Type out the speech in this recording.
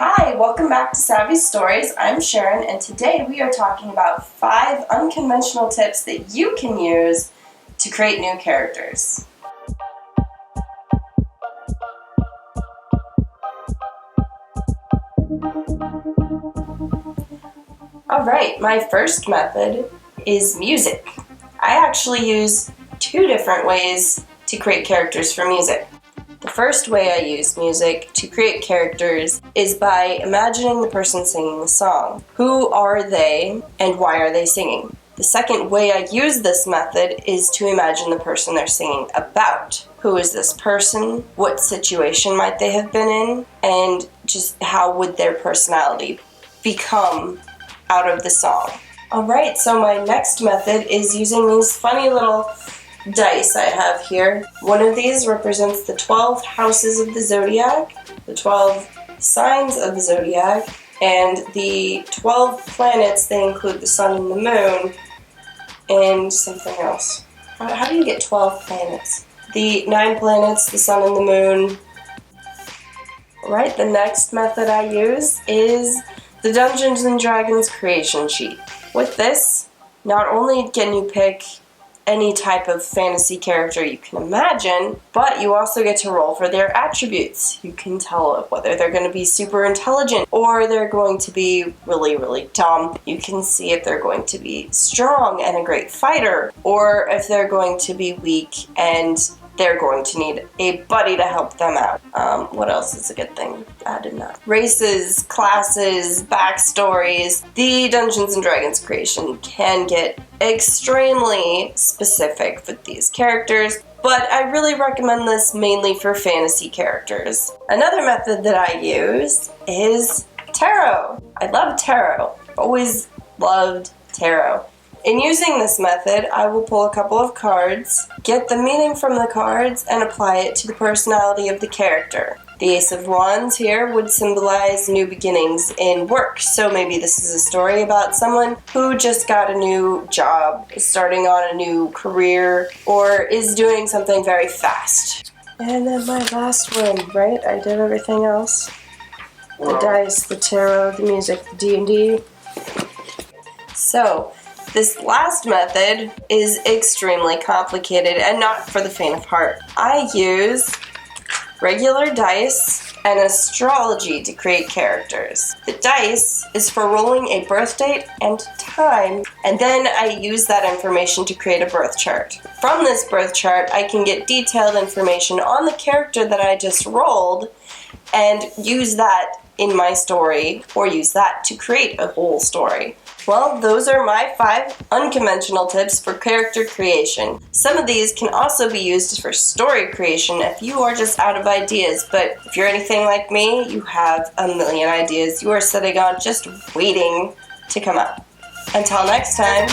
Hi, welcome back to Savvy Stories. I'm Sharon, and today we are talking about 5 unconventional tips that you can use to create new characters. Alright, my first method is music. I actually use 2 different ways to create characters for music. The first way I use music to create characters is by imagining the person singing the song. Who are they and why are they singing? The second way I use this method is to imagine the person they're singing about. Who is this person? What situation might they have been in? And just how would their personality become out of the song? Alright, so my next method is using these funny little dice I have here. One of these represents the 12 houses of the zodiac, the 12 signs of the zodiac, and the 12 planets. They include the sun and the moon, and something else. How do you get 12 planets? The 9 planets, the sun and the moon. Right, the next method I use is the Dungeons and Dragons creation sheet. With this, not only can you pick any type of fantasy character you can imagine, but you also get to roll for their attributes. You can tell whether they're going to be super intelligent or they're going to be really, really dumb. You can see if they're going to be strong and a great fighter, or if they're going to be weak and they're going to need a buddy to help them out. What else is a good thing added now? Races, classes, backstories. The Dungeons and Dragons creation can get extremely specific with these characters, but I really recommend this mainly for fantasy characters. Another method that I use is tarot. I love tarot. Always loved tarot. In using this method, I will pull a couple of cards, get the meaning from the cards, and apply it to the personality of the character. The Ace of Wands here would symbolize new beginnings in work, so maybe this is a story about someone who just got a new job, is starting on a new career, or is doing something very fast. And then my last one, right? I did everything else. The dice, the tarot, the music, the D&D. So, this last method is extremely complicated and not for the faint of heart. I use regular dice and astrology to create characters. The dice is for rolling a birth date and time, and then I use that information to create a birth chart. From this birth chart, I can get detailed information on the character that I just rolled and use that in my story, or use that to create a whole story. Well, those are my 5 unconventional tips for character creation. Some of these can also be used for story creation if you are just out of ideas, but if you're anything like me, you have a million ideas you are sitting on just waiting to come up. Until next time.